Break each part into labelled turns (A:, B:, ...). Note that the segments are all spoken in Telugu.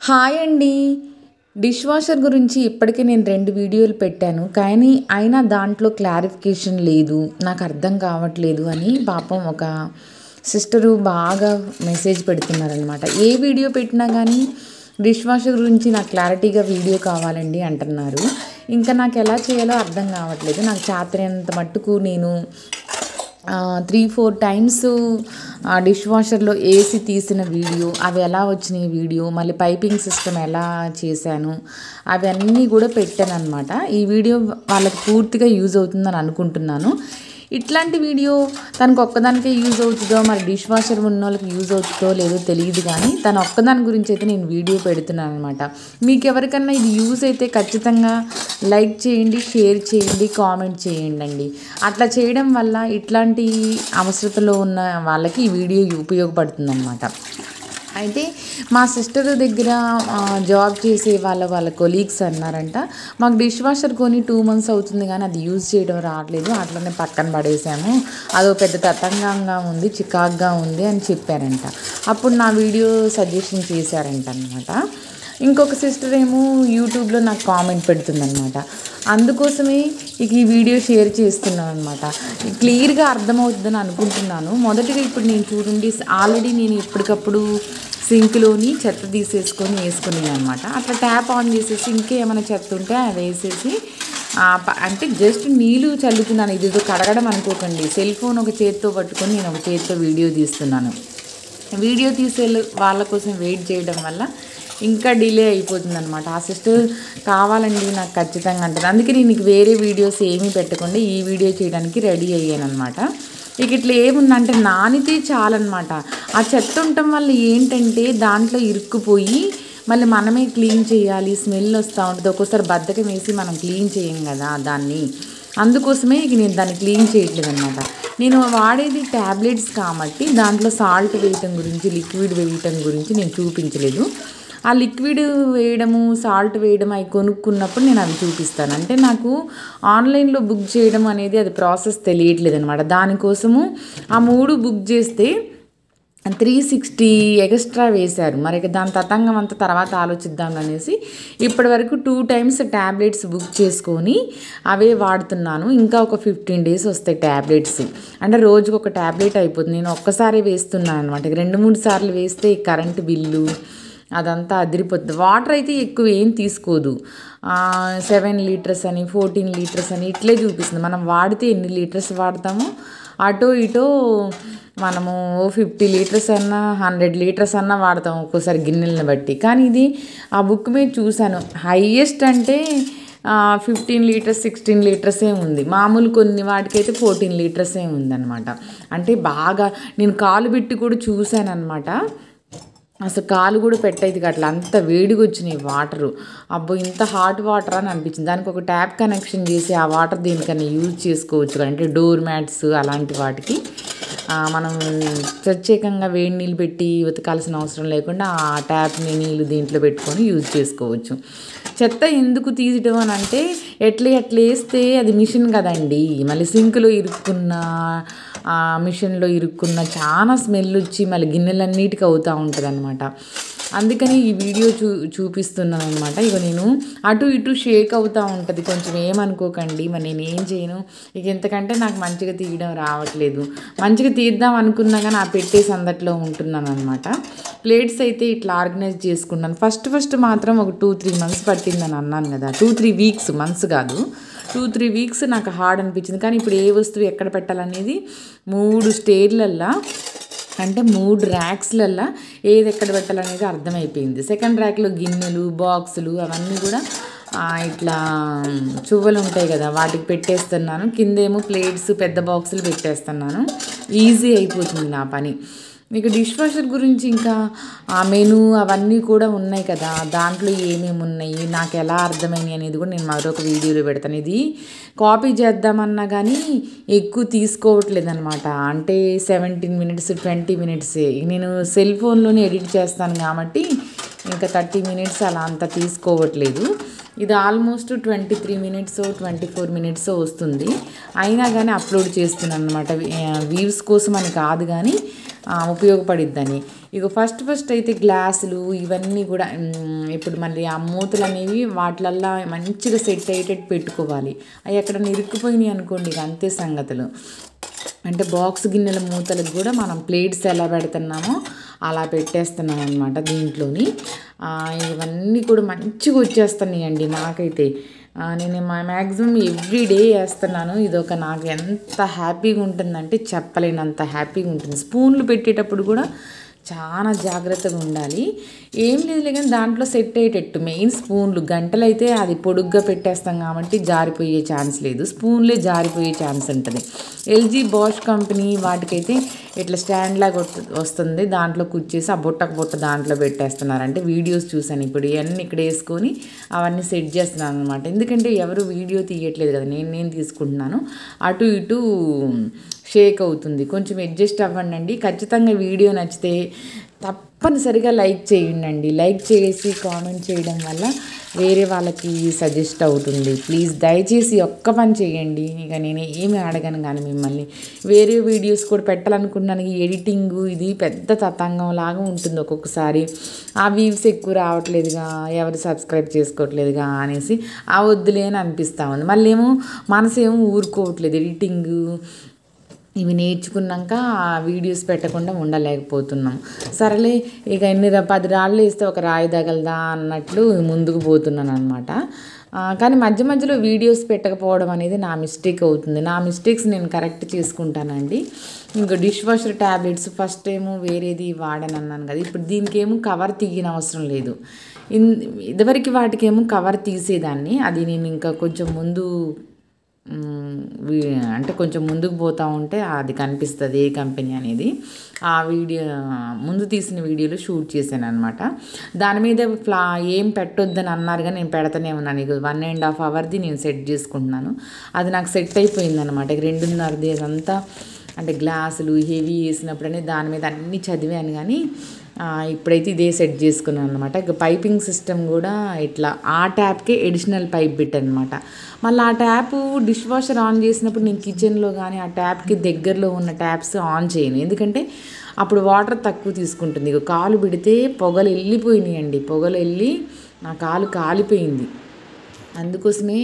A: హాయ్ అండి. డిష్ వాషర్ గురించి ఇప్పటికే నేను 2 వీడియోలు పెట్టాను. కానీ అయినా దాంట్లో క్లారిఫికేషన్ లేదు. నాకు అర్థం కావట్లేదు అని పాపం ఒక సిస్టరు బాగా మెసేజ్ పెడుతున్నారనమాట. ఏ వీడియో పెట్టినా కానీ డిష్ వాషర్ గురించి నాకు క్లారిటీగా వీడియో కావాలండి అంటున్నారు. ఇంకా నాకు ఎలా చేయాలో అర్థం కావట్లేదు. నాకు చేతనైనంత మట్టుకు నేను 3-4 టైమ్స్ డిష్ వాషర్లో వేసి తీసిన వీడియో, అవి ఎలా వచ్చినాయి వీడియో, మళ్ళీ పైపింగ్ సిస్టమ్ ఎలా చేశాను అవన్నీ కూడా పెట్టాను అనమాట. ఈ వీడియో వాళ్ళకి పూర్తిగా యూజ్ అవుతుందని అనుకుంటున్నాను. ఇట్లాంటి వీడియో తనకు ఒక్కదానికే యూజ్ అవుతుందో, మరి డిష్ వాషర్ ఉన్న వాళ్ళకి యూజ్ అవుతుందో లేదో తెలియదు. కానీ తన ఒక్కదాని గురించి అయితే నేను వీడియో పెడుతున్నాను అనమాట. మీకు ఎవరికన్నా ఇది యూజ్ అయితే ఖచ్చితంగా లైక్ చేయండి, షేర్ చేయండి, కామెంట్ చేయండి అండి. అట్లా చేయడం వల్ల ఇట్లాంటి అవసరతలో ఉన్న వాళ్ళకి ఈ వీడియో ఉపయోగపడుతుంది అనమాట. అయితే మా సిస్టర్ దగ్గర జాబ్ చేసే వాళ్ళ కొలీగ్స్ అన్నారంట, మాకు డిష్ వాషర్ కొని 2 months అవుతుంది కానీ అది యూజ్ చేయడం రావట్లేదు, అట్లనే పక్కన పడేసాము, అదో పెద్ద తతంగంగా ఉంది, చికాగ్గా ఉంది అని చెప్పారంట. అప్పుడు నా వీడియో సజెషన్ చేశారంట అనమాట. ఇంకొక సిస్టర్ ఏమో యూట్యూబ్లో నాకు కామెంట్ పెడుతుందనమాట. అందుకోసమే ఇక ఈ వీడియో షేర్ చేస్తున్నాను అనమాట. క్లియర్గా అర్థమవుతుందని అనుకుంటున్నాను. మొదటిగా ఇప్పుడు నేను చూడండి, ఆల్రెడీ నేను ఎప్పటికప్పుడు సింక్లోని చెత్త తీసేసుకొని వేసుకున్నాను అనమాట. అట్లా ట్యాప్ ఆన్ చేసేసి ఇంకేమైనా చెత్త ఉంటే అది వేసేసి అంటే జస్ట్ నీళ్ళు చల్లుతున్నాను. ఇదితో కడగడం అనుకోకండి. సెల్ ఫోన్ ఒక చేతితో పట్టుకొని నేను ఒక చేతితో వీడియో తీస్తున్నాను. వీడియో తీసే వాళ్ళ కోసం వెయిట్ చేయడం వల్ల ఇంకా డిలే అయిపోతుంది అనమాట. ఆ సిస్టర్ కావాలండి నాకు ఖచ్చితంగా అంటారు. అందుకే నేను వేరే వీడియోస్ ఏమీ పెట్టకుండా ఈ వీడియో చేయడానికి రెడీ అయ్యాను అనమాట. ఇక ఇట్లా ఏముందంటే నానితే చాలన్నమాట. ఆ చెత్త ఉండటం వల్ల ఏంటంటే దాంట్లో ఇరుక్కుపోయి మళ్ళీ మనమే క్లీన్ చేయాలి, స్మెల్ వస్తూ ఉంటుంది. ఒక్కోసారి బద్ధకం వేసి మనం క్లీన్ చేయం కదా దాన్ని. అందుకోసమే ఇక నేను దాన్ని క్లీన్ చేయట్లేదు అనమాట. నేను వాడేది ట్యాబ్లెట్స్ కాబట్టి దాంట్లో సాల్ట్ వేయటం గురించి, లిక్విడ్ వేయటం గురించి నేను చూపించలేదు. ఆ లిక్విడ్ వేయడము, సాల్ట్ వేయడం అవి కొనుక్కున్నప్పుడు నేను అవి చూపిస్తాను. అంటే నాకు ఆన్లైన్లో బుక్ చేయడం అనేది అది ప్రాసెస్ తెలియట్లేదు అనమాట. దానికోసము ఆ 3 బుక్ చేస్తే 360 ఎక్స్ట్రా వేశారు. మరి దాని తతంగం అంతా తర్వాత ఆలోచిద్దాం అనేసి ఇప్పటి వరకు 2 times ట్యాబ్లెట్స్ బుక్ చేసుకొని అవే వాడుతున్నాను. ఇంకా ఒక 15 days వస్తాయి ట్యాబ్లెట్స్. అంటే రోజుకు ఒక ట్యాబ్లెట్ అయిపోతుంది. నేను ఒక్కసారి వేస్తున్నాను అనమాట. 2-3 సార్లు వేస్తే కరెంటు బిల్లు అదంతా అదిరిపోతుంది. వాటర్ అయితే ఎక్కువ ఏం తీసుకోదు. 7 liters అని, 14 liters అని ఇట్లే చూపిస్తుంది. మనం వాడితే ఎన్ని లీటర్స్ వాడతామో అటో ఇటో మనము 50 liters అన్నా 100 liters అన్నా వాడతాం ఒక్కోసారి గిన్నెలను బట్టి. కానీ ఇది ఆ బుక్ మీద చూశాను, హైయెస్ట్ అంటే 15 liters 16 liters ఉంది. మామూలు కొన్ని వాటికైతే 14 liters ఉందన్నమాట. అంటే బాగా నేను కాలు పెట్టి కూడా చూశాను అనమాట. అసలు కాలు కూడా పెట్టేది అట్లా, అంత వేడిగా వచ్చినాయి వాటరు. అబ్బో ఇంత హాట్ వాటర్ అని అనిపించింది. దానికి ఒక ట్యాప్ కనెక్షన్ చేసి ఆ వాటర్ దేనికన్నా యూజ్ చేసుకోవచ్చు. అంటే డోర్ మ్యాట్స్ అలాంటి వాటికి మనం ప్రత్యేకంగా వేడి నీళ్ళు పెట్టి ఉతకాల్సిన అవసరం లేకుండా ఆ ట్యాప్ని నీళ్ళు దీంట్లో పెట్టుకొని యూజ్ చేసుకోవచ్చు. చెత్త ఎందుకు తీయడం అని అంటే ఎట్లా వేస్తే అది మిషన్ కదండి, మళ్ళీ సింక్లో ఇరుక్కున్న మిషన్లో ఇరుక్కున్న చాలా స్మెల్ వచ్చి మళ్ళీ గిన్నెలన్నిటికీ అవుతూ ఉంటుంది అనమాట. అందుకని ఈ వీడియో చూపిస్తున్నాను అనమాట. ఇక నేను అటు ఇటు షేక్ అవుతూ ఉంటుంది, కొంచెం ఏమనుకోకండి. మరి నేను ఏం చేయను. ఇక ఎంతకంటే నాకు మంచిగా తీయడం రావట్లేదు. మంచిగా తీద్దాం అనుకున్నా కానీ ఆ పెట్టేసి అందట్లో ఉంటున్నాను అనమాట. ప్లేట్స్ అయితే ఇట్లా ఆర్గనైజ్ చేసుకున్నాను. ఫస్ట్ మాత్రం ఒక 2-3 months పట్టిందని అన్నాను కదా. 2-3 weeks, మంత్స్ కాదు, 2-3 weeks నాకు హార్డ్ అనిపించింది. కానీ ఇప్పుడు ఏ వస్తువు ఎక్కడ పెట్టాలనేది 3 స్టేర్లల్లో అంటే 3 ర్యాక్స్లల్లో ఏది ఎక్కడ పెట్టాలనేది అర్థమైపోయింది. సెకండ్ ర్యాక్లో గిన్నెలు, బాక్సులు అవన్నీ కూడా ఇట్లా చువ్వలు ఉంటాయి కదా వాటికి పెట్టేస్తున్నాను. కిందేమో ప్లేట్స్, పెద్ద బాక్సులు పెట్టేస్తున్నాను. ఈజీ అయిపోతుంది నా పని. మీకు డిష్ వాషర్ గురించి ఇంకా ఆ మెనూ అవన్నీ కూడా ఉన్నాయి కదా, దాంట్లో ఏమేమి ఉన్నాయి, నాకు ఎలా అర్థమైంది అనేది కూడా నేను మరొక వీడియోలో పెడతాను. ఇది కాపీ చేద్దామన్నా కానీ ఎక్కువ తీసుకోవట్లేదు అనమాట. అంటే 17 minutes 20 minutes నేను సెల్ ఫోన్లోనే ఎడిట్ చేస్తాను కాబట్టి ఇంకా 30 minutes అలా అంతా తీసుకోవట్లేదు. ఇది ఆల్మోస్ట్ 23 minutes 24 minutes వస్తుంది. అయినా కానీ అప్లోడ్ చేస్తున్నాను అనమాట. వ్యూస్ కోసం అని కాదు కానీ ఉపయోగపడిద్దని. ఇక ఫస్ట్ అయితే గ్లాసులు ఇవన్నీ కూడా ఇప్పుడు మళ్ళీ ఆ మూతలు అనేవి వాటిలల్లా మంచిగా సెట్ అయ్యేటట్టు పెట్టుకోవాలి. అవి ఎక్కడన్నా ఇరుక్కుపోయినాయి అనుకోండి ఇక అంతే సంగతులు. అంటే బాక్స్ గిన్నెల మూతలకు కూడా మనం ప్లేట్స్ ఎలా పెడుతున్నామో అలా పెట్టేస్తున్నాం అనమాట దీంట్లోని. ఇవన్నీ కూడా మంచిగా వచ్చేస్తున్నాయండి నాకైతే. నేను మ్యాక్సిమం ఎవ్రీ డే వేస్తున్నాను. ఇదొక నాకు ఎంత హ్యాపీగా ఉంటుందంటే చెప్పలేనంత హ్యాపీగా ఉంటుంది. స్పూన్లు పెట్టేటప్పుడు కూడా చాలా జాగ్రత్తగా ఉండాలి. ఏం లేదులే కానీ దాంట్లో సెట్ అయ్యేటట్టు మెయిన్ స్పూన్లు. గంటలు అయితే అది పొడుగ్గా పెట్టేస్తాం కాబట్టి జారిపోయే ఛాన్స్ లేదు, స్పూన్లే జారిపోయే ఛాన్స్ ఉంటుంది. ఎల్జీ బాష్ కంపెనీ వాటికైతే ఇట్లా స్టాండ్ లాగా వస్తుంది, దాంట్లో కూర్చేసి ఆ బుట్ట దాంట్లో పెట్టేస్తున్నారు. అంటే వీడియోస్ చూసాను ఇప్పుడు ఇవన్నీ ఇక్కడ వేసుకొని అవన్నీ సెట్ చేస్తున్నాను అనమాట. ఎందుకంటే ఎవరు వీడియో తీయట్లేదు కదా, నేను తీసుకుంటున్నాను. అటు ఇటు షేక్ అవుతుంది, కొంచెం అడ్జస్ట్ అవ్వండి. ఖచ్చితంగా వీడియో నచ్చితే తప్పనిసరిగా లైక్ చేయండి. లైక్ చేసి కామెంట్ చేయడం వల్ల వేరే వాళ్ళకి సజెస్ట్ అవుతుంది. ప్లీజ్ దయచేసి ఒక్క పని చేయండి. ఇక నేను ఏమి అడగను కానీ మిమ్మల్ని. వేరే వీడియోస్ కూడా పెట్టాలనుకున్నాను. ఈ ఎడిటింగ్ ఇది పెద్ద తతంగం లాగా ఉంటుంది ఒక్కొక్కసారి. ఆ వ్యూస్ ఎక్కువ రావట్లేదుగా, ఎవరు సబ్స్క్రైబ్ చేసుకోవట్లేదుగా అనేసి ఆ వద్దులే అని అనిపిస్తూ ఉంది. మళ్ళీ ఏమో మనసేమో ఊరుకోవట్లేదు. ఎడిటింగ్ ఇవి నేర్చుకున్నాక వీడియోస్ పెట్టకుండా ఉండలేకపోతున్నాం. సరేలే ఇక 10 రాళ్ళు వేస్తే ఒక రాయి తగలదా అన్నట్లు ముందుకు పోతున్నాను అనమాట. కానీ మధ్యలో వీడియోస్ పెట్టకపోవడం అనేది నా మిస్టేక్ అవుతుంది. నా మిస్టేక్స్ నేను కరెక్ట్ చేసుకుంటానండి. ఇంకా డిష్ వాషర్ ట్యాబ్లెట్స్ ఫస్ట్ ఏమో వేరేది వాడని అన్నాను కదా, ఇప్పుడు దీనికేమో కవర్ తీయని అవసరం లేదు. ఇదివరకు వాటికేమో కవర్ తీసేదాన్ని. అది నేను ఇంకా కొంచెం అంటే కొంచెం ముందుకు పోతూ ఉంటే అది కనిపిస్తుంది ఏ కంపెనీ అనేది. ఆ వీడియో ముందు తీసిన వీడియోలో షూట్ చేశాను అనమాట. దాని మీద ఏం పెట్టొద్దని అన్నారు కానీ నేను పెడతానే ఉన్నాను. ఇక 1.5 అవర్ది నేను సెట్ చేసుకుంటున్నాను. అది నాకు సెట్ అయిపోయింది అనమాట. ఇక 2.5ది అదంతా అంటే గ్లాసులు హెవీ వేసినప్పుడనే దాని మీద అన్నీ చదివాను. కానీ ఇప్పుడైతే ఇదే సెట్ చేసుకున్నాను అనమాట. ఇక పైపింగ్ సిస్టమ్ కూడా ఇట్లా ఆ ట్యాప్కే అడిషనల్ పైప్ పెట్టాను అనమాట. మళ్ళీ ఆ ట్యాప్ డిష్ వాషర్ ఆన్ చేసినప్పుడు నేను కిచెన్లో కానీ ఆ ట్యాప్కి దగ్గరలో ఉన్న ట్యాప్స్ ఆన్ చేయను, ఎందుకంటే అప్పుడు వాటర్ తక్కువ తీసుకుంటుంది. ఇక కాలు పెడితే పొగలు వెళ్ళిపోయినాయండి, పొగలు వెళ్ళి నా కాలు కాలిపోయింది. అందుకోసమే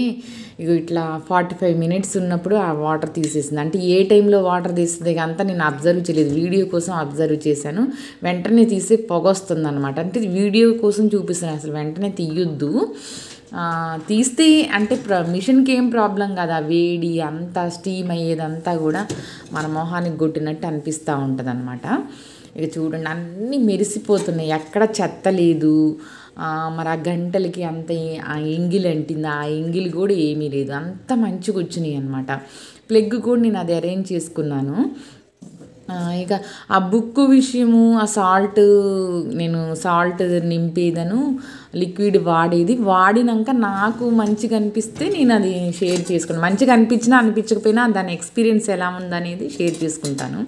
A: ఇక ఇట్లా 45 మినిట్స్ ఉన్నప్పుడు ఆ వాటర్ తీసేసింది. అంటే ఏ టైంలో వాటర్ తీస్తుంది అంతా నేను అబ్జర్వ్ చేయలేదు, వీడియో కోసం అబ్జర్వ్ చేశాను. వెంటనే తీసి పొగ వస్తుంది అనమాట. అంటే వీడియో కోసం చూపిస్తున్నాను, అసలు వెంటనే తీయొద్దు. తీస్తే అంటే మిషన్కి ఏం ప్రాబ్లం కదా, వేడి అంతా స్టీమ్ అయ్యేదంతా కూడా మన మొహానికి కొట్టినట్టు అనిపిస్తూ ఉంటుంది అనమాట. ఇక చూడండి అన్నీ మెరిసిపోతున్నాయి, ఎక్కడ చెత్త లేదు. మరి ఆ గంటలకి అంత ఆ ఎంగిల్ అంటింది, ఆ ఎంగిల్ కూడా ఏమీ లేదు, అంత మంచిగా వచ్చినాయి అనమాట. ప్లగ్ కూడా నేను అది అరేంజ్ చేసుకున్నాను. ఇక ఆ బుక్ విషయము, ఆ నేను సాల్ట్ నింపేదను లిక్విడ్ వాడినాక నాకు మంచిగా అనిపిస్తే నేను అది షేర్ చేసుకున్నాను. మంచిగా అనిపించకపోయినా దాని ఎక్స్పీరియన్స్ ఎలా ఉందనేది షేర్ చేసుకుంటాను.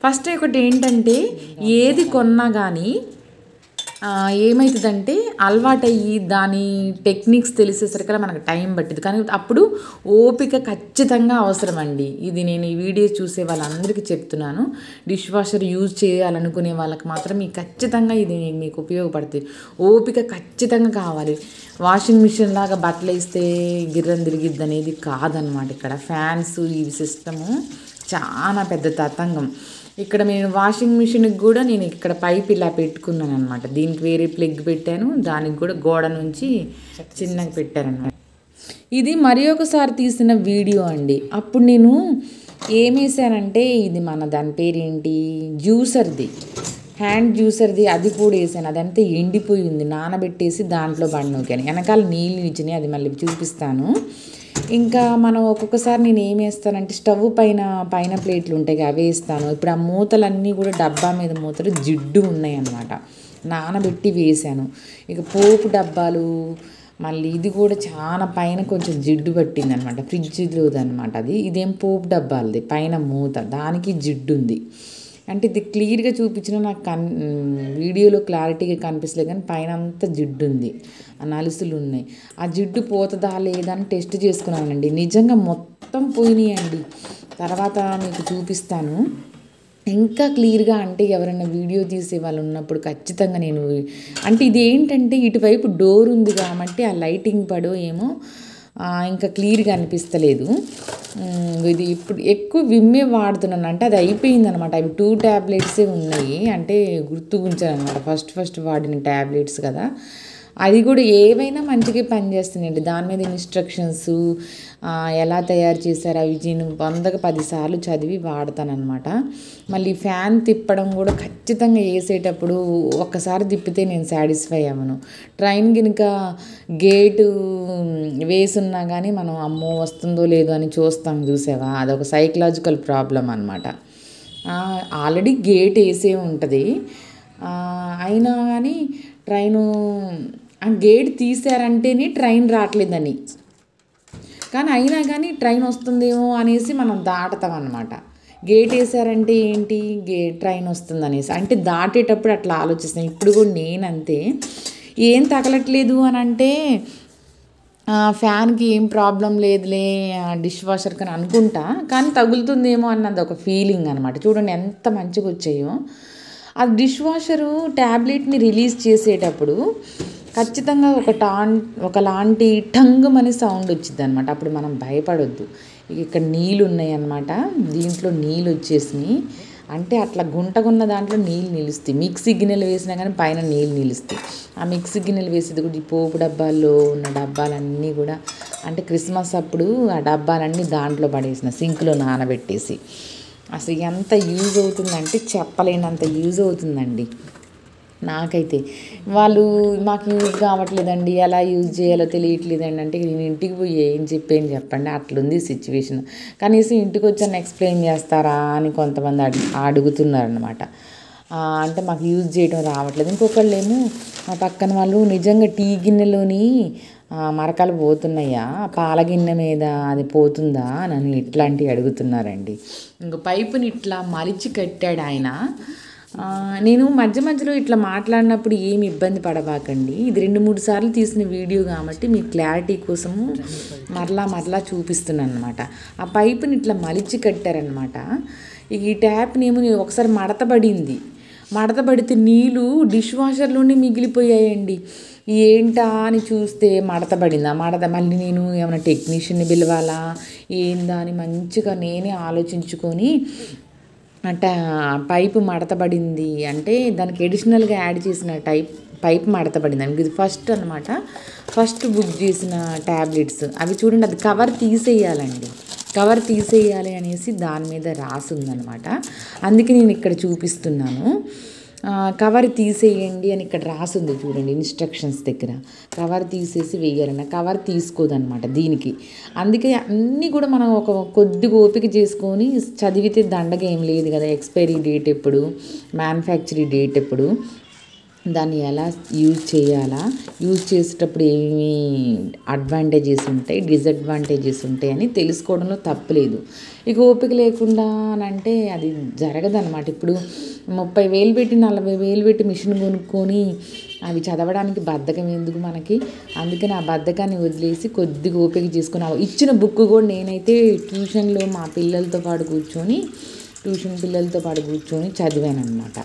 A: ఫస్ట్ ఒకటి ఏంటంటే ఏది కొన్నా కానీ ఏమవుతుందంటే అలవాటయ్యి దాని టెక్నిక్స్ తెలిసేసరికి మనకు టైం పట్టింది. కానీ అప్పుడు ఓపిక ఖచ్చితంగా అవసరం అండి. ఇది నేను ఈ వీడియో చూసే వాళ్ళందరికీ చెప్తున్నాను. డిష్ వాషర్ యూజ్ చేయాలనుకునే వాళ్ళకి మాత్రం ఖచ్చితంగా ఇది మీకు ఉపయోగపడుతుంది. ఓపిక ఖచ్చితంగా కావాలి. వాషింగ్ మిషన్ లాగా బట్టలు వేస్తే గిర్రం తిరిగిద్ది అనేది కాదనమాట. ఇక్కడ ఫ్యాన్స్ ఈ సిస్టము చాలా పెద్ద తతంగం. ఇక్కడ నేను వాషింగ్ మిషన్కి కూడా నేను ఇక్కడ పైప్ ఇలా పెట్టుకున్నాను అనమాట. దీనికి వేరే ప్లగ్ పెట్టాను, దానికి కూడా గోడ నుంచి చిన్నగా పెట్టానమాట. ఇది మరి ఒకసారి తీసిన వీడియో అండి. అప్పుడు నేను ఏమేసానంటే ఇది దాని పేరేంటి, జ్యూసర్ది, హ్యాండ్ జ్యూసర్ది, అది కూడా వేసాను. అదంతా ఎండిపోయింది, నానబెట్టేసి దాంట్లో బండి వెనకాల నీళ్ళు ఇచ్చినాయి, అది మళ్ళీ చూపిస్తాను. ఇంకా మనం ఒక్కొక్కసారి నేను ఏం వేస్తానంటే స్టవ్ పైన ప్లేట్లు ఉంటాయి అవి వేస్తాను. ఇప్పుడు ఆ మూతలన్నీ కూడా డబ్బా మీద మూతలు జిడ్డు ఉన్నాయి అన్నమాట, నానబెట్టి వేసాను. ఇక పోపు డబ్బాలు మళ్ళీ ఇది కూడా చాలా పైన కొంచెం జిడ్డు పట్టింది అనమాట, ఫ్రిడ్జ్లోది అనమాట. ఇదేం పోపు డబ్బాలది, పైన మూత దానికి జిడ్డు ఉంది. అంటే ఇది క్లియర్గా చూపించిన నాకు వీడియోలో క్లారిటీగా కనిపిస్తలేదు, కానీ పైన అంతా జిడ్డు ఉంది, ఆ నలుసులు ఉన్నాయి. ఆ జిడ్డు పోతుందా లేదా అని టెస్ట్ చేసుకున్నానండి. నిజంగా మొత్తం పోయినాయండి. తర్వాత మీకు చూపిస్తాను. ఇంకా క్లియర్గా అంటే ఎవరైనా వీడియో తీసే వాళ్ళు ఉన్నప్పుడు ఖచ్చితంగా నేను అంటే ఇది ఏంటంటే ఇటువైపు డోర్ ఉంది కాబట్టి ఆ లైటింగ్ పడో ఏమో ఇంకా క్లియర్గా అనిపిస్తలేదు. ఇది ఇప్పుడు ఎక్కువ విమ్మే వాడుతున్నాను, అంటే అది అయిపోయింది అనమాట. అవి 2 ట్యాబ్లెట్సే ఉన్నాయి, అంటే గుర్తుకుంచాను అనమాట. ఫస్ట్ వాడిన ట్యాబ్లెట్స్ కదా, అది కూడా ఏవైనా మంచిగా పనిచేస్తున్నాయండి. దాని మీద ఇన్స్ట్రక్షన్స్ ఎలా తయారు చేశారు అవి నేను 100కి 10 సార్లు చదివి వాడతానమాట. మళ్ళీ ఫ్యాన్ తిప్పడం కూడా ఖచ్చితంగా వేసేటప్పుడు ఒక్కసారి తిప్పితే నేను సాటిస్ఫై అవ్వను. ట్రైన్ కనుక గేటు వేసున్నా కానీ మనం అమ్మో వస్తుందో లేదో అని చూస్తాం, చూసావా, అదొక సైకలాజికల్ ప్రాబ్లం అనమాట. ఆల్రెడీ గేట్ వేసే ఉంటుంది, అయినా కానీ ట్రైను గేట్ తీసారంటేనే ట్రైన్ రావట్లేదని, కానీ అయినా కానీ ట్రైన్ వస్తుందేమో అనేసి మనం దాటుతాం అనమాట. గేట్ వేసారంటే ఏంటి, ట్రైన్ వస్తుంది అనేసి, అంటే దాటేటప్పుడు అట్లా ఆలోచిస్తాను. ఇప్పుడు కూడా నేనంతే, ఏం తగలట్లేదు అని అంటే ఫ్యాన్కి ఏం ప్రాబ్లం లేదులే డిష్ వాషర్ కానీ అనుకుంటా, కానీ తగులుతుందేమో అన్నది ఒక ఫీలింగ్ అనమాట. చూడండి ఎంత మంచిగా వచ్చాయో. ఆ డిష్ వాషరు ట్యాబ్లెట్ని రిలీజ్ చేసేటప్పుడు ఖచ్చితంగా ఒకలాంటి టంగుమని సౌండ్ వచ్చింది అనమాట. అప్పుడు మనం భయపడొద్దు. ఇక్కడ నీళ్ళు ఉన్నాయి అన్నమాట, దీంట్లో నీళ్ళు వచ్చేసినాయి అంటే అట్లా గుంటగున్న దాంట్లో నీళ్ళు నిలుస్తాయి. మిక్సీ గిన్నెలు వేసినా కానీ పైన నీళ్ళు నిలుస్తాయి. ఆ మిక్సీ గిన్నెలు వేసేది కూడా ఈ పోపు డబ్బాల్లో ఉన్న డబ్బాలన్నీ కూడా, అంటే క్రిస్మస్ అప్పుడు ఆ డబ్బాలన్నీ దాంట్లో పడేసిన సింక్లో నానబెట్టేసి, అసలు ఎంత యూజ్ అవుతుందంటే చెప్పలేనంత యూజ్ అవుతుందండి నాకైతే. వాళ్ళు మాకు యూజ్ కావట్లేదండి, ఎలా యూజ్ చేయాలో తెలియట్లేదండి అంటే నేను ఇంటికి పోయి ఏం చెప్పండి, అట్లుంది సిచ్యువేషన్. కనీసం ఇంటికి వచ్చాను ఎక్స్ప్లెయిన్ చేస్తారా అని కొంతమంది అడుగుతున్నారనమాట. అంటే మాకు యూజ్ చేయడం రావట్లేదు. ఇంకొకళ్ళేమో మా పక్కన వాళ్ళు నిజంగా టీ గిన్నెలోని మరకలు పోతున్నాయా, పాల గిన్నె మీద అది పోతుందా నన్ను ఇట్లాంటివి అడుగుతున్నారండి. ఇంకో పైపుని ఇట్లా మలిచి కట్టాడు ఆయన. నేను మధ్యలో ఇట్లా మాట్లాడినప్పుడు ఏమి ఇబ్బంది పడబాకండి, ఇది 2-3 సార్లు తీసిన వీడియో కాబట్టి మీ క్లారిటీ కోసము మరలా చూపిస్తున్నాను అనమాట. ఆ పైపుని ఇట్లా మలిచి కట్టారనమాట. ఈ ట్యాప్ని ఏమో ఒకసారి మడతబడితే నీళ్ళు డిష్ వాషర్లోనే మిగిలిపోయాయండి. ఏంటా అని చూస్తే మడతబడింది. మళ్ళీ నేను ఏమైనా టెక్నీషియన్ని పిలవాలా ఏందా అని మంచిగా నేనే ఆలోచించుకొని, అంటే పైపు మడతబడింది అంటే దానికి అడిషనల్గా యాడ్ చేసిన పైప్ మడతబడింది అండి. ఇది ఫస్ట్ బుక్ చేసిన ట్యాబ్లెట్స్ అవి చూడండి. అది కవర్ తీసేయాలి అనేసి దాని మీద రాసి ఉందన్నమాట. అందుకే నేను ఇక్కడ చూపిస్తున్నాను. కవర్ తీసేయండి అని ఇక్కడ రాసింది చూడండి, ఇన్స్ట్రక్షన్స్ దగ్గర కవర్ తీసేసి వేయాలన్న, కవర్ తీసుకోదన్నమాట దీనికి. అందుకే అన్నీ కూడా మనం ఒక కొద్దిగా ఓపిక చేసుకొని చదివితే దండగా ఏం లేదు కదా. ఎక్స్పైరీ డేట్ ఎప్పుడు, మ్యానుఫ్యాక్చరీ డేట్ ఎప్పుడు, దాన్ని ఎలా యూజ్ చేయాలా, యూజ్ చేసేటప్పుడు ఏమి అడ్వాంటేజెస్ ఉంటాయి, డిసడ్వాంటేజెస్ ఉంటాయి అని తెలుసుకోవడంలో తప్పులేదు. ఇక ఓపిక లేకుండా అని అంటే అది జరగదన్నమాట. ఇప్పుడు 30,000 పెట్టి 40,000 పెట్టి మిషన్ కొనుక్కొని అవి చదవడానికి బద్ధకం ఎందుకు మనకి. అందుకని ఆ బద్ధకాన్ని వదిలేసి కొద్దిగా ఓపిక చేసుకొని ఇచ్చిన బుక్ కూడా నేనైతే ట్యూషన్లో మా పిల్లలతో పాటు కూర్చొని చదివాను అనమాట.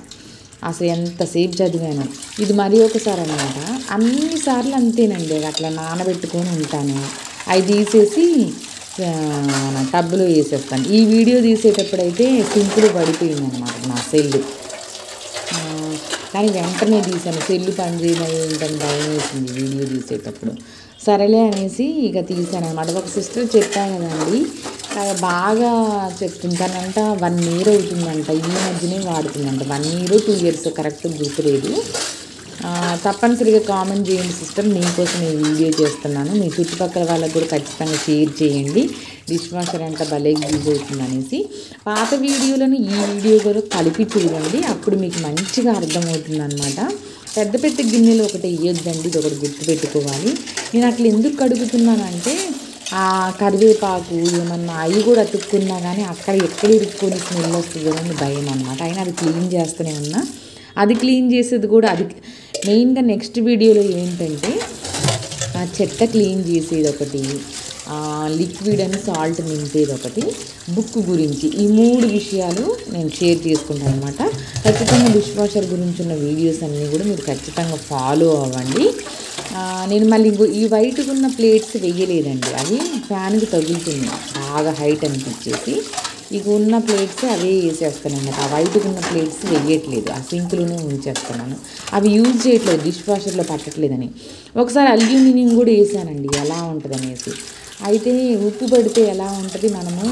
A: అసలు ఎంతసేపు చదివాను. ఇది మరి ఒకసారి అనమాట. అన్నిసార్లు అంతేనండి, అట్లా నానబెట్టుకొని ఉంటాను. అవి తీసేసి టబ్లో వేసేస్తాను. ఈ వీడియో తీసేటప్పుడైతే సింపుల్ పడిపోయింది అనమాట నా సెల్లు, కానీ వెంటనే తీసాను. సెల్లు పనిచేయమని ఏంటని భయం వేసింది వీడియో తీసేటప్పుడు. సరేలే అనేసి ఇక తీసాను అనమాట. ఒక సిస్టర్ చెప్పాను కదండి, బాగా చెప్తుంటానంట. 1 year అవుతుందంట, ఈ మధ్యనే వాడుతుందంట. 1 year 2 years కరెక్ట్ గుర్తులేదు. తప్పనిసరిగా కామెంట్ చేయండి సిస్టర్, మీకోసం ఈ వీడియో చేస్తున్నాను. మీ చుట్టుపక్కల వాళ్ళకు కూడా ఖచ్చితంగా షేర్ చేయండి. డిష్ వాషర్ అంట భలే యూజ్ అవుతుంది అనేసి. పాత వీడియోలను ఈ వీడియో కూడా కలిపి చూడండి, అప్పుడు మీకు మంచిగా అర్థమవుతుంది అనమాట. పెద్ద గిన్నెలు ఒకటి వేయొద్దండి, ఇది ఒకటి గుర్తుపెట్టుకోవాలి. నేను అట్లా ఎందుకు అడుగుతున్నానంటే ఆ కరివేపాకు ఏమన్నా అవి కూడా అతుక్కున్నా కానీ అక్కడ ఎక్కడ ఇరుక్కొని స్మెల్ వస్తుందో అని భయం అనమాట. అయినా అది క్లీన్ చేస్తూనే ఉన్నా. అది క్లీన్ చేసేది కూడా అది మెయిన్గా నెక్స్ట్ వీడియోలో ఏంటంటే ఆ చెత్త క్లీన్ చేసేది ఒకటి, లిక్విడ్ అని సాల్ట్ నింపేది ఒకటి, బుక్ గురించి, ఈ 3 విషయాలు నేను షేర్ చేసుకుంటాను అనమాట. ఖచ్చితంగా డిష్ వాషర్ గురించి ఉన్న వీడియోస్ అన్నీ కూడా మీరు ఖచ్చితంగా ఫాలో అవ్వండి. నేను మళ్ళీ ఈ వైట్గా ఉన్న ప్లేట్స్ వెయ్యలేదండి, అవి ఫ్యాన్కి తగులుతుంది బాగా హైట్ అనిపించేసి. ఇక ఉన్న ప్లేట్స్ అవే వేసేస్తాను అన్నమాట. ఆ వైట్గా ఉన్న ప్లేట్స్ వెయ్యట్లేదు, ఆ సింక్లోనే ఉంచేస్తున్నాను. అవి యూజ్ చేయట్లేదు, డిష్ వాషర్లో పట్టట్లేదని. ఒకసారి అల్యూమినియం కూడా వేసానండి ఎలా ఉంటుంది అనేసి. అయితే ఉప్పు పడితే ఎలా ఉంటుంది, మనము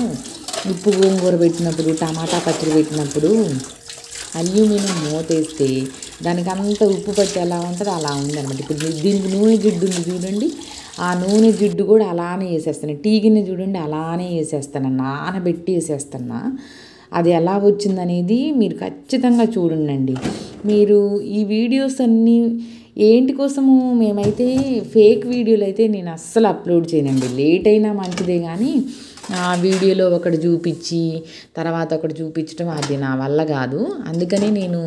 A: ఉప్పు గోంగూర పెట్టినప్పుడు, టమాటా పచ్చడి పెట్టినప్పుడు అల్యూమినియం మూతేస్తే దానికి అంత ఉప్పు పట్టి ఎలా ఉంటుంది అలా ఉందన్నమాట. ఇప్పుడు దీనికి నూనె జిడ్డు ఉంది చూడండి, ఆ నూనె జిడ్డు కూడా అలానే వేసేస్తాను. టీ గిన్నె చూడండి అలానే వేసేస్తాను, నానబెట్టి వేసేస్తున్నా. అది ఎలా వచ్చిందనేది మీరు ఖచ్చితంగా చూడండి. మీరు ఈ వీడియోస్ అన్నీ ఏంటి కోసము, మేమైతే ఫేక్ వీడియోలు అయితే నేను అస్సలు అప్లోడ్ చేయనండి. లేట్ అయినా మంచిదే, కానీ ఆ వీడియోలో ఒకటి చూపించి తర్వాత ఒకటి చూపించడం అది నా వల్ల కాదు. అందుకని నేను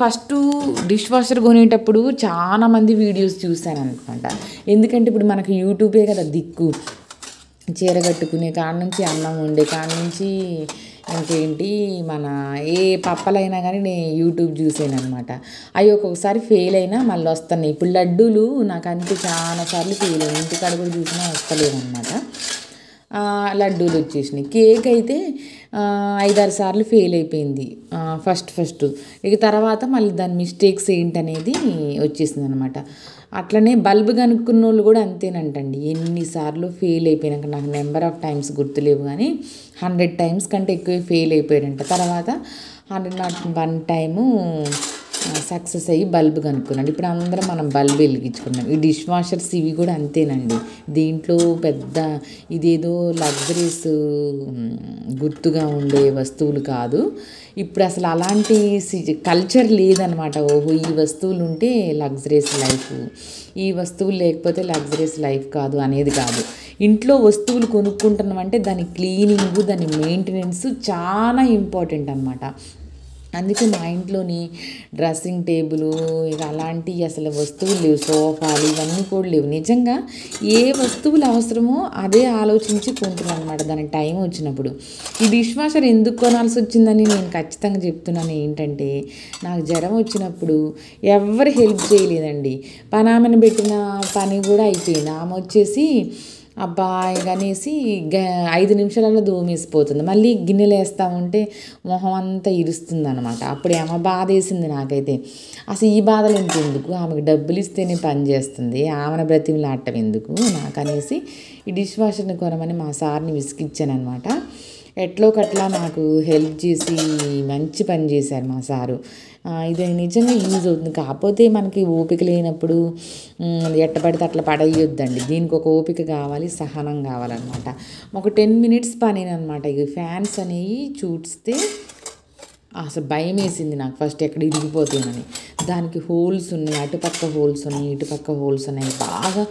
A: ఫస్ట్ డిష్ వాషర్ కొనేటప్పుడు చాలామంది వీడియోస్ చూశాను అనమాట. ఎందుకంటే ఇప్పుడు మనకు యూట్యూబే కదా దిక్కు. చీర కట్టుకునే కాడ నుంచి, అన్నం వండే కాడ నుంచి, ఇంకేంటి మన ఏ పప్పలైనా కానీ నేను యూట్యూబ్ చూసాను అనమాట. అవి ఒక్కొక్కసారి ఫెయిల్ అయినా మళ్ళీ వస్తున్నాయి. ఇప్పుడు లడ్డూలు నాకు అంతే చాలాసార్లు ఫెయిల్ అయ్యాయి, ఇంటికాడ కూడా చూసినా వస్తలేదు అనమాట. లడ్డూలు వచ్చేసినాయి. కేక్ అయితే 5-6 సార్లు ఫెయిల్ అయిపోయింది ఫస్ట్. ఇక తర్వాత మళ్ళీ దాని మిస్టేక్స్ ఏంటనేది వచ్చేసింది అనమాట. అట్లనే బల్బు కనుక్కున్న వాళ్ళు కూడా అంతేనంటండి. ఎన్నిసార్లు ఫెయిల్ అయిపోయినాక, నాకు నెంబర్ ఆఫ్ టైమ్స్ గుర్తులేవు కానీ 100 టైమ్స్ కంటే ఎక్కువ ఫెయిల్ అయిపోయాడంట. తర్వాత 101 టైము సక్సెస్ అయ్యి బల్బు కనుక్కున్నాడు. ఇప్పుడు అందరం మనం బల్బు వెలిగించుకున్నాం. ఈ డిష్ వాషర్స్ ఇవి కూడా అంతేనండి. దీంట్లో పెద్ద ఇదేదో లగ్జరీస్ గుర్తుగా ఉండే వస్తువులు కాదు. ఇప్పుడు అసలు అలాంటి కల్చర్ లేదనమాట. ఓహో ఈ వస్తువులు ఉంటే లగ్జరీస్ లైఫ్, ఈ వస్తువులు లేకపోతే లగ్జరీస్ లైఫ్ కాదు అనేది కాదు. ఇంట్లో వస్తువులు కొనుక్కుంటున్నామంటే దాని క్లీనింగ్, దాని మెయింటెనెన్స్ చాలా ఇంపార్టెంట్ అనమాట. అందుకే మా ఇంట్లోని డ్రెస్సింగ్ టేబుల్ ఇక అలాంటి అసలు వస్తువులు లేవు, సోఫాలు ఇవన్నీ కూడా లేవు. నిజంగా ఏ వస్తువులు అవసరమో అదే ఆలోచించి కొంటున్నాను అనమాట దాని టైం వచ్చినప్పుడు. ఈ డిష్ వాషర్ ఎందుకు కొనాల్సి వచ్చిందని నేను ఖచ్చితంగా చెప్తున్నాను. ఏంటంటే నాకు జ్వరం వచ్చినప్పుడు ఎవరు హెల్ప్ చేయలేదండి. పనామని పెట్టిన పని కూడా అయిపోయింది. ఆమె వచ్చేసి అబ్బాయి అనేసి 5 నిమిషాలలో దోమేసిపోతుంది. మళ్ళీ గిన్నెలు వేస్తూ ఉంటే మొహం అంతా ఇరుస్తుంది అనమాట. అప్పుడు ఆమె బాధ వేసింది నాకైతే. అసలు ఈ బాధలు ఎందుకు, ఆమెకు డబ్బులు ఇస్తేనే పని చేస్తుంది, ఆమెను బ్రతిమలాడటం ఎందుకు నాకనేసి ఈ డిష్ వాషర్ని కొనమని మా సార్ని విసిగిచ్చాను అనమాట. ఎట్లోకట్లా నాకు హెల్ప్ చేసి మంచి పని చేశారు మా సారు. ఇది నిజంగా యూజ్ అవుతుంది. కాకపోతే మనకి ఓపిక లేనప్పుడు ఎట్టపడితే అట్లా పడేయొద్దండి. దీనికి ఒక ఓపిక కావాలి, సహనం కావాలన్నమాట. ఒక 10 మినిట్స్ పనేనమాట. ఇక ఫ్యాన్స్ అనేవి చూస్తే అసలు భయం వేసింది నాకు ఫస్ట్, ఎక్కడ ఇరిగిపోతాయని. దానికి హోల్స్ ఉన్నాయి, అటుపక్క హోల్స్ ఉన్నాయి, ఇటుపక్క హోల్స్ ఉన్నాయి, బాగా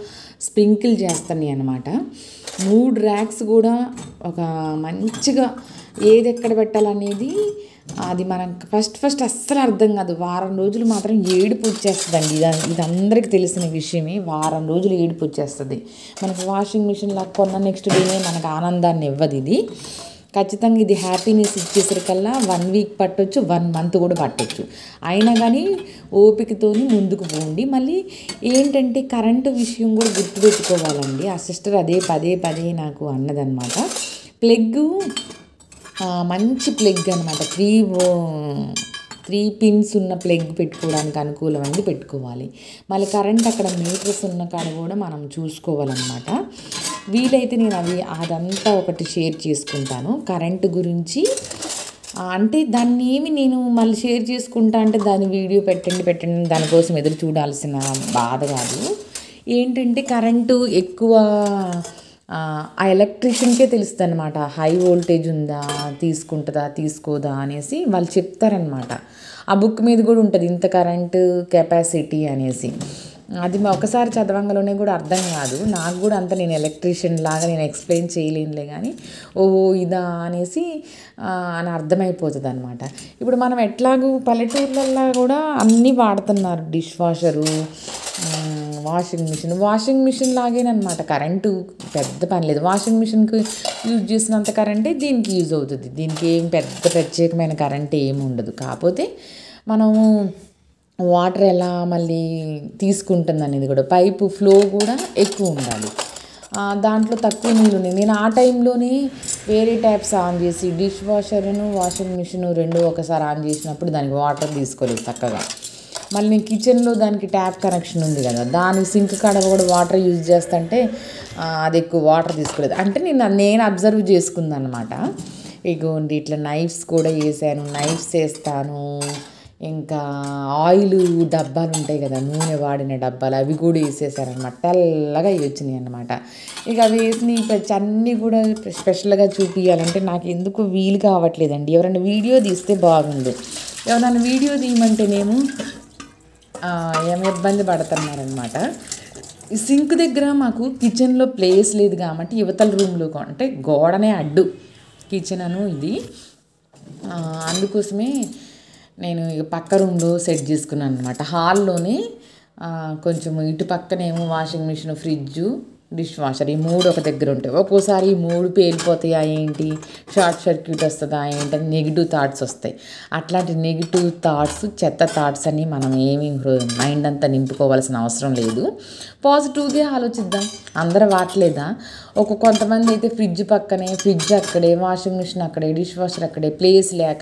A: స్ప్రింకిల్ చేస్తున్నాయి అనమాట. 3 ర్యాక్స్ కూడా ఒక మంచిగా ఏది ఎక్కడ పెట్టాలనేది అది మనకు ఫస్ట్ అస్సలు అర్థం కాదు. వారం రోజులు మాత్రం ఏడుపు వచ్చేస్తుందండి. ఇది అందరికీ తెలిసిన విషయమే. వారం రోజులు ఏడుపు వచ్చేస్తుంది. మనకు వాషింగ్ మిషన్లో కొన్న నెక్స్ట్ డేనే మనకు ఆనందాన్ని ఇవ్వదు. ఇది ఖచ్చితంగా ఇది హ్యాపీనెస్ ఇచ్చేసరికల్లా 1 వీక్ పట్టొచ్చు, 1 మంత్ కూడా పట్టొచ్చు. అయినా కానీ ఓపికతోని ముందుకు పోండి. మళ్ళీ ఏంటంటే కరెంటు విషయం కూడా గుర్తుపెట్టుకోవాలండి. ఆ సిస్టర్ అదే పదే నాకు అన్నదనమాట. ప్లగ్ మంచి ప్లగ్ అనమాట. 3 పిన్స్ ఉన్న ప్లగ్ పెట్టుకోవడానికి అనుకూలమైంది పెట్టుకోవాలి. మళ్ళీ కరెంట్ అక్కడ మీటర్స్ ఉన్న కాడ కూడా మనం చూసుకోవాలన్నమాట. వీలైతే నేను అదంతా ఒకటి షేర్ చేసుకుంటాను కరెంటు గురించి. అంటే దాన్ని ఏమి నేను మళ్ళీ షేర్ చేసుకుంటా అంటే దాని వీడియో పెట్టండి దానికోసం ఎదురు చూడాల్సిన బాధ కాదు. ఏంటంటే కరెంటు ఎక్కువ ఆ ఎలక్ట్రీషియన్కే తెలుస్తుంది అనమాట. హై వోల్టేజ్ ఉందా, తీసుకుంటుందా తీసుకోదా అనేసి వాళ్ళు చెప్తారనమాట. ఆ బుక్ మీద కూడా ఉంటుంది ఇంత కరెంటు కెపాసిటీ అనేసి. అది ఒకసారి చదవంగానే కూడా అర్థం కాదు నాకు కూడా. అంత నేను ఎలక్ట్రీషియన్ లాగా నేను ఎక్స్ప్లెయిన్ చేయలేనులే కానీ ఓహో ఇదా అనేసి అని అర్థమైపోతుంది అనమాట. ఇప్పుడు మనం ఎట్లాగూ పల్లెటూర్లల్లో కూడా అన్నీ వాడుతున్నారు డిష్ వాషరు. వాషింగ్ మిషన్ లాగేనమాట. కరెంటు పెద్ద పని లేదు. వాషింగ్ మిషన్కి యూజ్ చేసినంత కరెంటే దీనికి యూజ్ అవుతుంది. దీనికి ఏం పెద్ద ప్రత్యేకమైన కరెంట్ ఏమి ఉండదు. కాకపోతే మనము వాటర్ ఎలా మళ్ళీ తీసుకుంటుంది అనేది కూడా, పైపు ఫ్లో కూడా ఎక్కువ ఉండాలి. దాంట్లో తక్కువ నీళ్ళు ఉన్నాయి. నేను ఆ టైంలోనే వేరే ట్యాప్స్ ఆన్ చేసి డిష్ వాషర్ను వాషింగ్ మిషన్ రెండు ఒకసారి ఆన్ చేసినప్పుడు దానికి వాటర్ తీసుకోలేదు చక్కగా. మళ్ళీ నేను కిచెన్లో దానికి ట్యాప్ కనెక్షన్ ఉంది కదా, దాని సింక్ కాడ కూడా వాటర్ యూజ్ చేస్తుంటే అది ఎక్కువ వాటర్ తీసుకోలేదు. అంటే నేను అబ్జర్వ్ చేసుకుంది అనమాట. ఇగోండి ఇట్లా నైఫ్స్ కూడా వేసాను, నైఫ్స్ వేస్తాను. ఇంకా ఆయిల్ డబ్బాలు ఉంటాయి కదా, నూనె వాడిన డబ్బాలు, అవి కూడా వేసేసారనమాట. తెల్లగా వచ్చినాయి అనమాట. ఇక అవి వేసి అన్నీ కూడా స్పెషల్గా చూపించాలంటే నాకు ఎందుకు వీలు కావట్లేదండి. ఎవరైనా వీడియో తీస్తే బాగుండు. ఎవరైనా వీడియో తీయమంటేనేమో ఏమి ఇబ్బంది పడుతున్నారనమాట. ఈ సింక్ దగ్గర మాకు కిచెన్లో ప్లేస్ లేదు కాబట్టి యువతల రూమ్లో అంటే గోడనే అడ్డు కిచెన్ అను ఇది. అందుకోసమే నేను ఇక పక్క రూమ్లో సెట్ చేసుకున్నాను అనమాట. హాల్లోనే కొంచెం ఇటు పక్కనేమో washing machine, fridge, dishwasher, ఈ మూడు ఒక దగ్గర ఉంటాయి. ఒక్కోసారి ఈ మూడు పేలిపోతాయా ఏంటి, షార్ట్ సర్క్యూట్ వస్తుందా ఏంటి అని నెగిటివ్ థాట్స్ వస్తాయి. అట్లాంటి నెగిటివ్ థాట్స్, చెత్త థాట్స్ అని మనం ఏమీ మైండ్ అంతా నింపుకోవాల్సిన అవసరం లేదు. పాజిటివ్గా ఆలోచిద్దాం. అందరూ వాడలేదా? కొంతమంది అయితే ఫ్రిడ్జ్ పక్కనే, ఫ్రిడ్జ్ అక్కడే, వాషింగ్ మిషన్ అక్కడే, డిష్ వాషర్ అక్కడే, ప్లేస్ లేక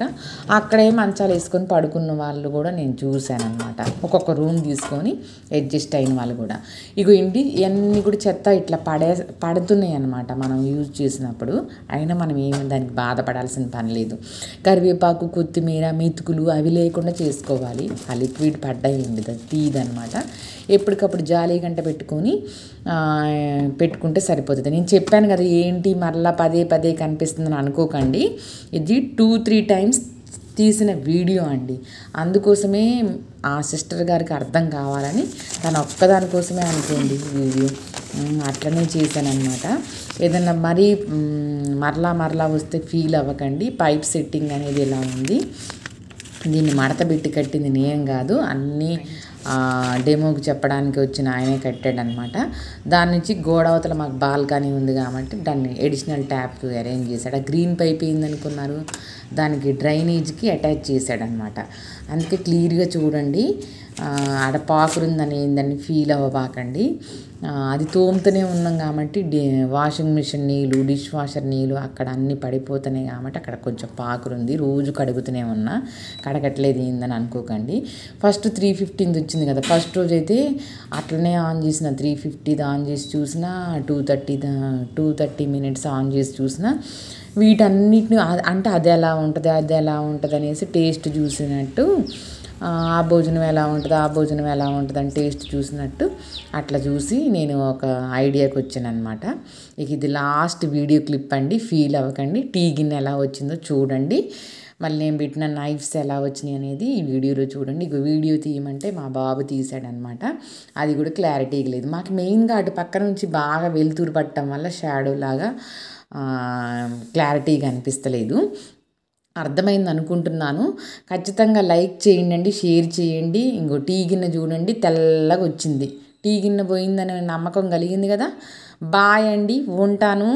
A: అక్కడే మంచాలు వేసుకొని పడుకున్న వాళ్ళు కూడా నేను చూశాను అనమాట. ఒక్కొక్క రూమ్ తీసుకొని అడ్జస్ట్ అయిన వాళ్ళు కూడా. ఇగో ఇంటి ఇవన్నీ కూడా చెత్త ఇట్లా పడుతున్నాయి అన్నమాట మనం యూజ్ చేసినప్పుడు. అయినా మనం ఏమి దానికి బాధపడాల్సిన పని లేదు. కరివేపాకు, కొత్తిమీర, మెతుకులు అవి లేకుండా చేసుకోవాలి. ఆ లిక్విడ్ పడ్డాయి ఉండదు, తీయదనమాట. ఎప్పటికప్పుడు జాలి గంట పెట్టుకుంటే సరిపోతుంది. నేను చెప్పాను కదా ఏంటి మరలా పదే పదే కనిపిస్తుందని అనుకోకండి. ఇది 2-3 టైమ్స్ తీసిన వీడియో అండి. అందుకోసమే ఆ సిస్టర్ గారికి అర్థం కావాలని తను ఒక్కదానికోసమే అనుకోండి వీడియో అట్లనే చేశాను అనమాట. ఏదన్నా మరలా వస్తే ఫీల్ అవ్వకండి. పైప్ సెట్టింగ్ అనేది ఎలా ఉంది, దీన్ని మడత పెట్టి కట్టింది నేను కాదు, అన్నీ డెమోకి చెప్పడానికి వచ్చిన ఆయనే కట్టాడనమాట. దాని నుంచి గోడవతల మాకు బాల్కనీ ఉంది కాబట్టి దాన్ని ఎడిషనల్ ట్యాప్ అరేంజ్ చేశాడు. ఆ గ్రీన్ పైప్ ఏందనుకున్నారు, దానికి డ్రైనేజ్కి అటాచ్ చేశాడనమాట. అందుకే క్లియర్గా చూడండి. ఆడ పాకురుందని ఏందని ఫీల్ అవ్వబాకండి. అది తోముతూనే ఉన్నాం కాబట్టి వాషింగ్ మిషన్ నీళ్ళు, డిష్ వాషర్ నీళ్ళు అక్కడ అన్నీ పడిపోతున్నాయి కాబట్టి అక్కడ కొంచెం పాకురుంది. రోజు కడుగుతూనే ఉన్నా, కడగట్లేదు ఏందని అనుకోకండి. ఫస్ట్ 350 వచ్చింది కదా, ఫస్ట్ రోజు అయితే అట్లనే ఆన్ చేసిన 350 ఆన్ చేసి చూసిన, 230 మినిట్స్ ఆన్ చేసి చూసిన. వీటన్నిటిని అంటే అది ఎలా ఉంటుంది అనేసి టేస్ట్ చూసినట్టు, ఆ భోజనం ఎలా ఉంటుంది అని టేస్ట్ చూసినట్టు అట్లా చూసి నేను ఒక ఐడియాకి వచ్చాను అనమాట. ఇక ఇది లాస్ట్ వీడియో క్లిప్ అండి, ఫీల్ అవ్వకండి. టీ గిన్నె ఎలా వచ్చిందో చూడండి. మళ్ళీ నేను పెట్టిన నైఫ్స్ ఎలా వచ్చినాయి అనేది ఈ వీడియోలో చూడండి. ఇక వీడియో తీయమంటే మా బాబు తీసాడనమాట. అది కూడా క్లారిటీగా లేదు. మాకు మెయిన్గా అటు పక్క నుంచి బాగా వెలుతురు పట్టడం వల్ల షాడో లాగా క్లారిటీగా అనిపిస్తలేదు. అర్థమైంది అనుకుంటున్నాను. ఖచ్చితంగా లైక్ చేయండి, షేర్ చేయండి. ఇంకో టీ గిన్నె చూడండి, తెల్లగా వచ్చింది. టీ గిన్నె పోయిందనే నమ్మకం కలిగింది కదా. బాయ్ అండి, ఉంటాను.